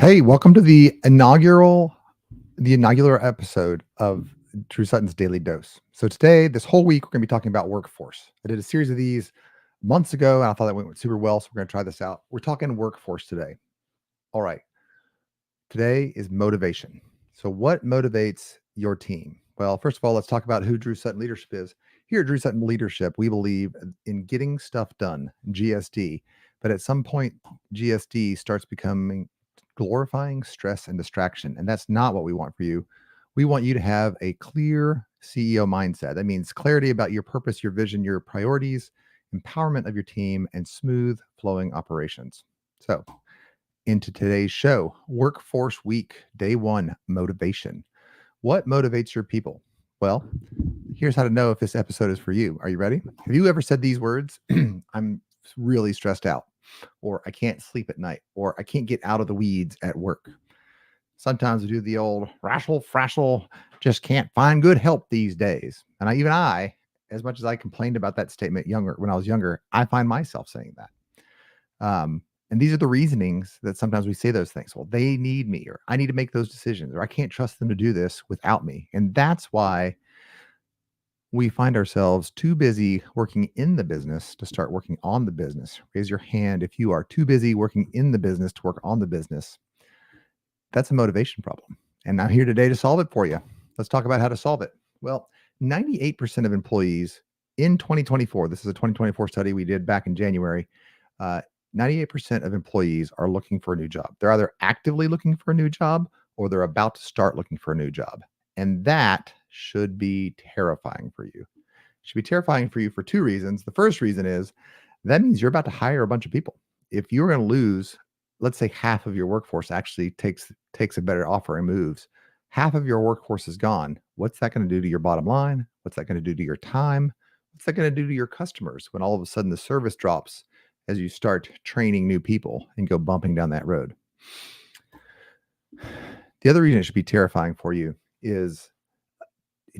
Hey, welcome to the inaugural episode of Drew Sutton's Daily Dose. So today, this whole week, we're going to be talking about workforce. I did a series of these months ago, and I thought that went super well. So we're going to try this out. We're talking workforce today. All right. Today is motivation. So what motivates your team? Well, first of all, let's talk about who Drew Sutton Leadership is. Here at Drew Sutton Leadership, we believe in getting stuff done, GSD. But at some point, GSD starts becoming glorifying stress and distraction. And that's not what we want for you. We want you to have a clear CEO mindset. That means clarity about your purpose, your vision, your priorities, empowerment of your team, and smooth flowing operations. So, into today's show, Workforce Week, Day One, Motivation. What motivates your people? Well, here's how to know if this episode is for you. Are you ready? Have you ever said these words? I'm really stressed out, or I can't sleep at night, or I can't get out of the weeds at work. Sometimes we do the old rational, frazzle, just can't find good help these days. And as much as I complained about that statement when I was younger, I find myself saying that. And these are the reasonings that sometimes we say those things. Well, they need me, or I need to make those decisions, or I can't trust them to do this without me. And that's why we find ourselves too busy working in the business to start working on the business. Raise your hand if you are too busy working in the business to work on the business. That's a motivation problem. And I'm here today to solve it for you. Let's talk about how to solve it. Well, 98% of employees in 2024, this is a 2024 study we did back in January, 98% of employees are looking for a new job. They're either actively looking for a new job or they're about to start looking for a new job. And that should be terrifying for you. It should be terrifying for you for two reasons. The first reason is that means you're about to hire a bunch of people. If you're going to lose, let's say half of your workforce actually takes a better offer and moves, half of your workforce is gone. What's that going to do to your bottom line? What's that going to do to your time? What's that going to do to your customers when all of a sudden the service drops as you start training new people and go bumping down that road? The other reason it should be terrifying for you is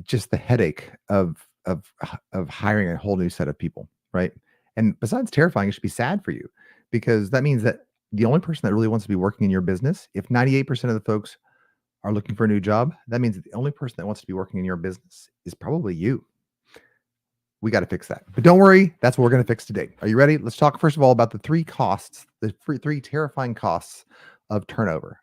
just the headache of hiring a whole new set of people, right? And besides terrifying, it should be sad for you, because that means that the only person that really wants to be working in your business, if 98% of the folks are looking for a new job, that means that the only person that wants to be working in your business is probably you. We got to fix that. But don't worry, that's what we're going to fix today. Are you ready? Let's talk first of all about the three costs, the three terrifying costs of turnover.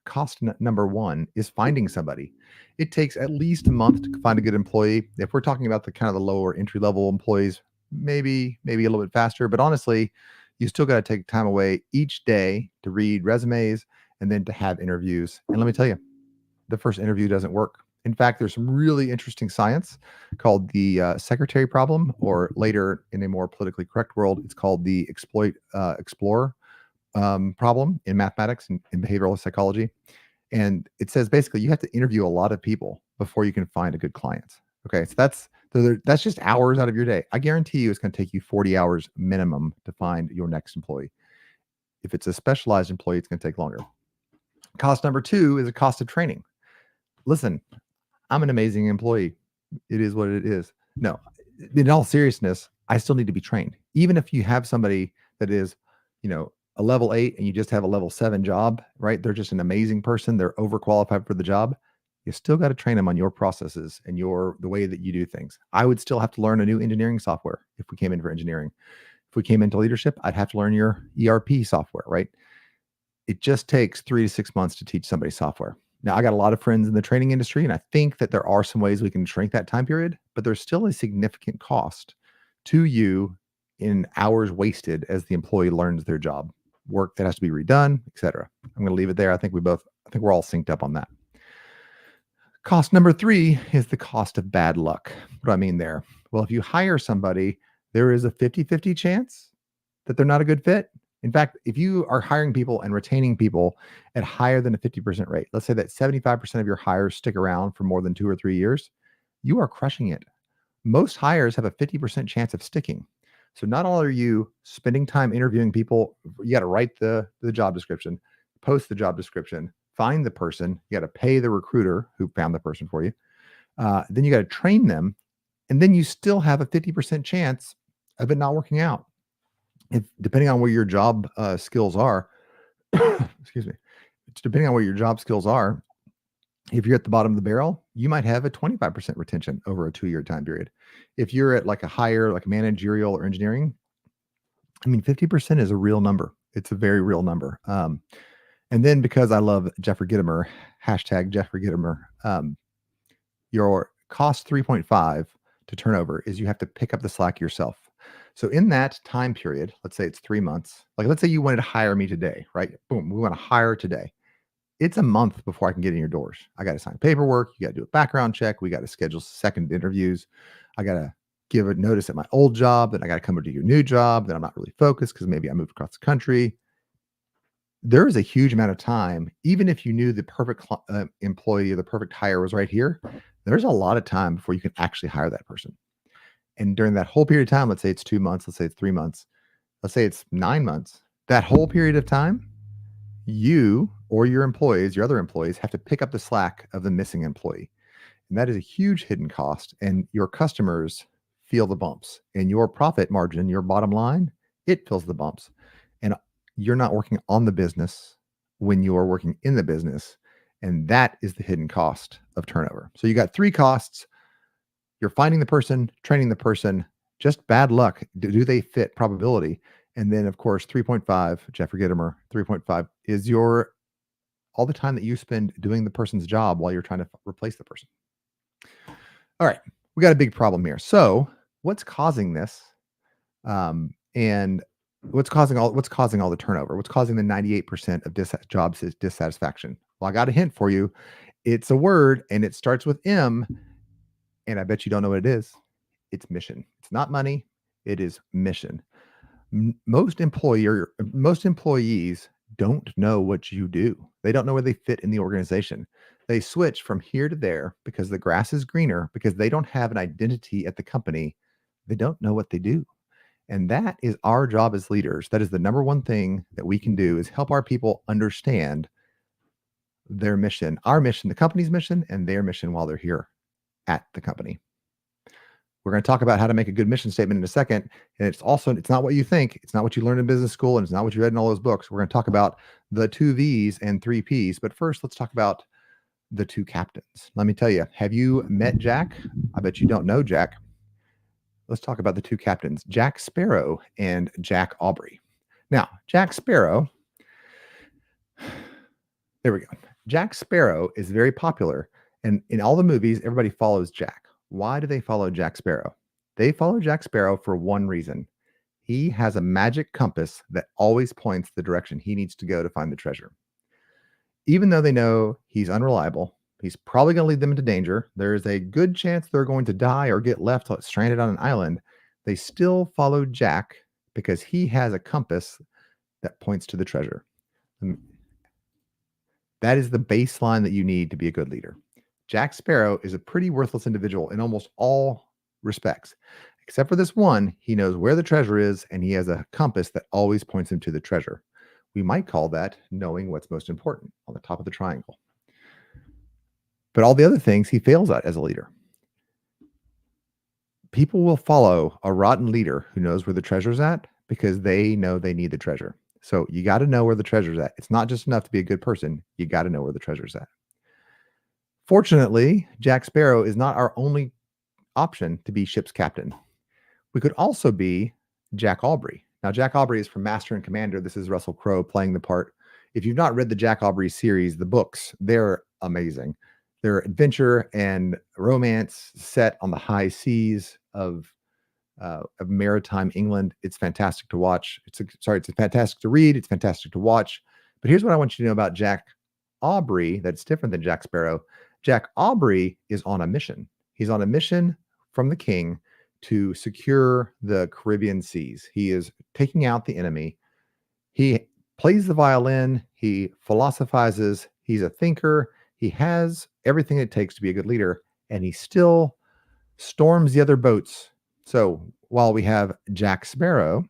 Number one is finding somebody. It takes at least a month to find a good employee. If we're talking about the kind of the lower entry level employees, maybe a little bit faster, but honestly, you still got to take time away each day to read resumes and then to have interviews. And let me tell you, the first interview doesn't work. In fact, there's some really interesting science called the secretary problem, or later in a more politically correct world, it's called the explorer problem in mathematics and in behavioral psychology. And it says basically you have to interview a lot of people before you can find a good client. Okay, so that's just hours out of your day. I guarantee you it's going to take you 40 hours minimum to find your next employee. If it's a specialized employee, it's going to take longer. Cost number two is a cost of training. Listen, I'm an amazing employee. It is what it is. No, in all seriousness, I still need to be trained. Even if you have somebody that is, a level 8 and you just have a level 7 job, right? They're just an amazing person. They're overqualified for the job. You still got to train them on your processes and the way that you do things. I would still have to learn a new engineering software if we came in for engineering. If we came into leadership, I'd have to learn your ERP software, right? It just takes 3 to 6 months to teach somebody software. Now, I got a lot of friends in the training industry, and I think that there are some ways we can shrink that time period, but there's still a significant cost to you in hours wasted as the employee learns their job, work that has to be redone, etc. I'm going to leave it there. I think we're all synced up on that. Cost number three is the cost of bad luck. What do I mean there? Well, if you hire somebody, there is a 50-50 chance that they're not a good fit. In fact, if you are hiring people and retaining people at higher than a 50% rate, let's say that 75% of your hires stick around for more than 2 or 3 years, you are crushing it. Most hires have a 50% chance of sticking. So not only are you spending time interviewing people, you got to write the job description, post the job description, find the person, you got to pay the recruiter who found the person for you. Then you got to train them. And then you still have a 50% chance of it not working out. If depending on where your job skills are, excuse me, depending on what your job skills are, if you're at the bottom of the barrel, you might have a 25% retention over a 2-year time period. If you're at like a higher, like managerial or engineering, I mean, 50% is a real number. It's a very real number. And then because I love Jeffrey Gitomer, hashtag Jeffrey Gitomer, your cost 3.5 to turnover is you have to pick up the slack yourself. So in that time period, let's say it's 3 months, like let's say you wanted to hire me today, right? Boom, we want to hire today. It's a month before I can get in your doors. I got to sign paperwork. You got to do a background check. We got to schedule second interviews. I got to give a notice at my old job. Then I got to come to your new job. Then I'm not really focused because maybe I moved across the country. There is a huge amount of time, even if you knew the perfect employee or the perfect hire was right here, there's a lot of time before you can actually hire that person. And during that whole period of time, let's say it's 2 months, let's say it's 3 months, let's say it's 9 months, that whole period of time, you or your employees, your other employees, have to pick up the slack of the missing employee. And that is a huge hidden cost. And your customers feel the bumps. And your profit margin, your bottom line, it feels the bumps. And you're not working on the business when you are working in the business. And that is the hidden cost of turnover. So you got 3 costs. You're finding the person, training the person, just bad luck. Do they fit probability? And then, of course, 3.5, Jeffrey Gitomer, 3.5 is all the time that you spend doing the person's job while you're trying to replace the person. All right, we got a big problem here. So what's causing this? And what's causing all the turnover? What's causing the 98% of job dissatisfaction? Well, I got a hint for you. It's a word and it starts with M. And I bet you don't know what it is. It's mission. It's not money. It is mission. Most employees don't know what you do. They don't know where they fit in the organization. They switch from here to there because the grass is greener, because they don't have an identity at the company. They don't know what they do. And that is our job as leaders. That is the number one thing that we can do, is help our people understand their mission, our mission, the company's mission, and their mission while they're here at the company. We're going to talk about how to make a good mission statement in a second. And it's not what you think. It's not what you learned in business school. And it's not what you read in all those books. We're going to talk about the 2 V's and 3 P's. But first, let's talk about the 2 captains. Let me tell you, have you met Jack? I bet you don't know Jack. Let's talk about the 2 captains, Jack Sparrow and Jack Aubrey. Now, Jack Sparrow, there we go. Jack Sparrow is very popular. And in all the movies, everybody follows Jack. Why do they follow Jack Sparrow? They follow Jack Sparrow for one reason. He has a magic compass that always points the direction he needs to go to find the treasure. Even though they know he's unreliable, he's probably going to lead them into danger, there's a good chance they're going to die or get left stranded on an island, they still follow Jack because he has a compass that points to the treasure. That is the baseline that you need to be a good leader. Jack Sparrow is a pretty worthless individual in almost all respects. Except for this one, he knows where the treasure is, and he has a compass that always points him to the treasure. We might call that knowing what's most important, on the top of the triangle. But all the other things he fails at as a leader. People will follow a rotten leader who knows where the treasure's at because they know they need the treasure. So you got to know where the treasure's at. It's not just enough to be a good person. You got to know where the treasure's at. Fortunately, Jack Sparrow is not our only option to be ship's captain. We could also be Jack Aubrey. Now, Jack Aubrey is from Master and Commander. This is Russell Crowe playing the part. If you've not read the Jack Aubrey series, the books, they're amazing. They're adventure and romance set on the high seas of maritime England. It's fantastic to watch. It's fantastic to read. It's fantastic to watch. But here's what I want you to know about Jack Aubrey that's different than Jack Sparrow. Jack Aubrey is on a mission. He's on a mission from the king to secure the Caribbean seas. He is taking out the enemy. He plays the violin. He philosophizes. He's a thinker. He has everything it takes to be a good leader, and he still storms the other boats. So while we have Jack Sparrow,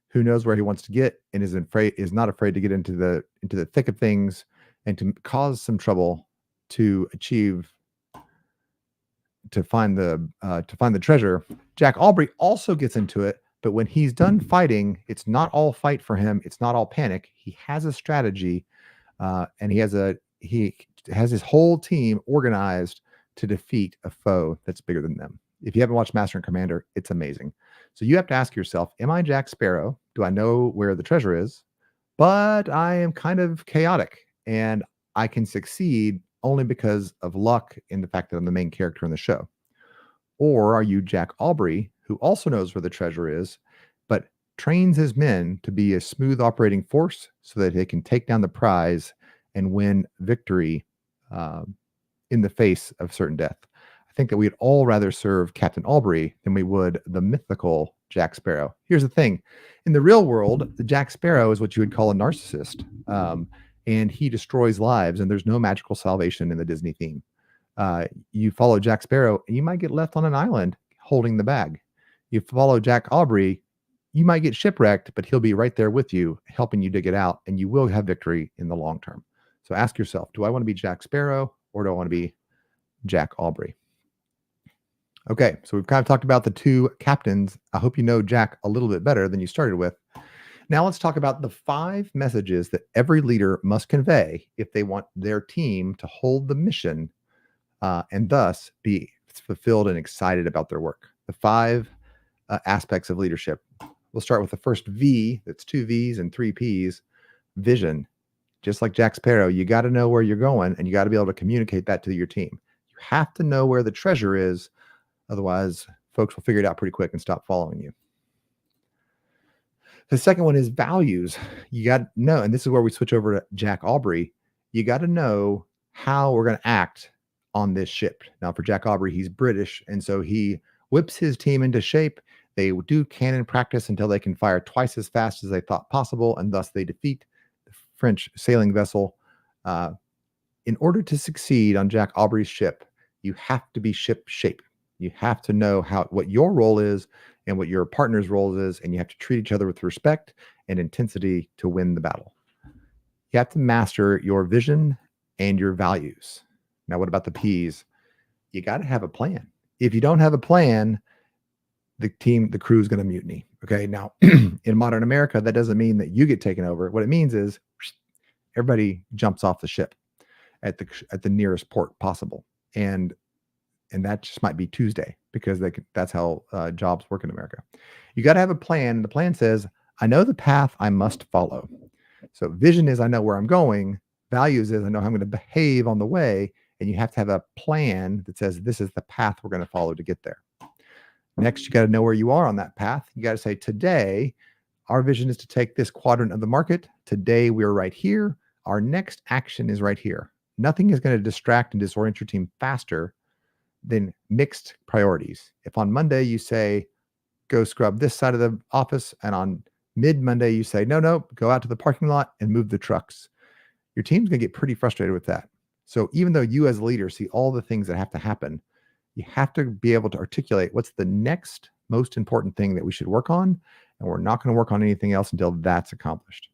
who knows where he wants to get and is not afraid to get into the thick of things and to cause some trouble to find the treasure, Jack Aubrey also gets into it. But when he's done fighting, it's not all fight for him. It's not all panic. He has a strategy And he has his whole team organized to defeat a foe that's bigger than them. If you haven't watched Master and Commander, it's amazing. So you have to ask yourself, am I Jack Sparrow? Do I know where the treasure is? But I am kind of chaotic and I can succeed only because of luck in the fact that I'm the main character in the show. Or are you Jack Aubrey, who also knows where the treasure is, but trains his men to be a smooth operating force so that they can take down the prize and win victory in the face of certain death? I think that we'd all rather serve Captain Aubrey than we would the mythical Jack Sparrow. Here's the thing. In the real world, the Jack Sparrow is what you would call a narcissist. And he destroys lives, and there's no magical salvation in the Disney theme. You follow Jack Sparrow, and you might get left on an island holding the bag. You follow Jack Aubrey, you might get shipwrecked, but he'll be right there with you, helping you dig it out, and you will have victory in the long term. So ask yourself, do I want to be Jack Sparrow or do I want to be Jack Aubrey? Okay, so we've kind of talked about the two captains. I hope you know Jack a little bit better than you started with. Now let's talk about the 5 messages that every leader must convey if they want their team to hold the mission and thus be fulfilled and excited about their work. The 5 aspects of leadership. We'll start with the first V. That's 2 V's and 3 P's. Vision. Just like Jack Sparrow, you got to know where you're going, and you got to be able to communicate that to your team. You have to know where the treasure is. Otherwise, folks will figure it out pretty quick and stop following you. The second one is values. You got to know, and this is where we switch over to Jack Aubrey. You got to know how we're going to act on this ship. Now, for Jack Aubrey, he's British, and so he whips his team into shape. They do cannon practice until they can fire twice as fast as they thought possible, and thus they defeat the French sailing vessel. In order to succeed on Jack Aubrey's ship, you have to be ship shape. You have to know what your role is and what your partner's role is, and you have to treat each other with respect and intensity to win the battle. You have to master your vision and your values. Now, what about the P's? You got to have a plan. If you don't have a plan, the crew is going to mutiny. Okay. Now, in modern America, that doesn't mean that you get taken over. What it means is everybody jumps off the ship at the nearest port possible. And that just might be Tuesday, because that's how jobs work in America. You got to have a plan. And the plan says, I know the path I must follow. So vision is, I know where I'm going. Values is, I know how I'm going to behave on the way. And you have to have a plan that says, this is the path we're going to follow to get there. Next, you got to know where you are on that path. You got to say, today, our vision is to take this quadrant of the market. Today, we're right here. Our next action is right here. Nothing is going to distract and disorient your team faster than mixed priorities. If on Monday you say, go scrub this side of the office, and on mid-Monday you say, no, go out to the parking lot and move the trucks, your team's going to get pretty frustrated with that. So even though you as a leader see all the things that have to happen, you have to be able to articulate what's the next most important thing that we should work on, and we're not going to work on anything else until that's accomplished.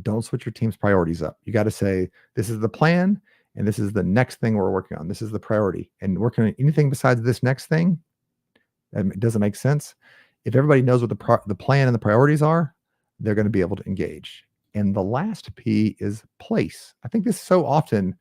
Don't switch your team's priorities up. You got to say, this is the plan, and this is the next thing we're working on. This is the priority. And working on anything besides this next thing, it doesn't make sense. If everybody knows what the plan and the priorities are, they're going to be able to engage. And the last P is place. I think this so often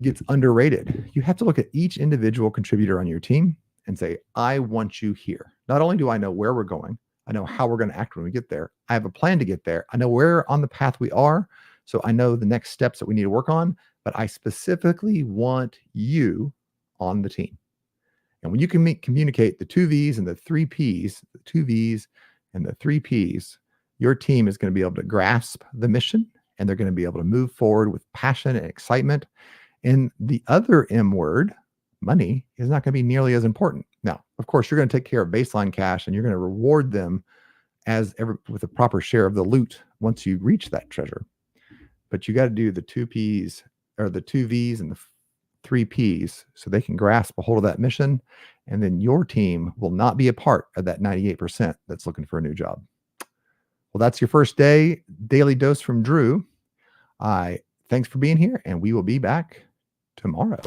gets underrated. You have to look at each individual contributor on your team and say, I want you here. Not only do I know where we're going, I know how we're going to act when we get there. I have a plan to get there. I know where on the path we are. So I know the next steps that we need to work on, but I specifically want you on the team. And when you can communicate the 2 V's and the 3 P's, the 2 V's and the 3 P's, your team is going to be able to grasp the mission, and they're going to be able to move forward with passion and excitement. And the other M word, money, is not going to be nearly as important. Now, of course, you're going to take care of baseline cash, and you're going to reward them with a proper share of the loot once you reach that treasure. But you got to do the 2 P's or the 2 V's and the 3 P's so they can grasp a hold of that mission. And then your team will not be a part of that 98% that's looking for a new job. Well, that's your first daily dose from Drew. Thanks for being here, and we will be back tomorrow.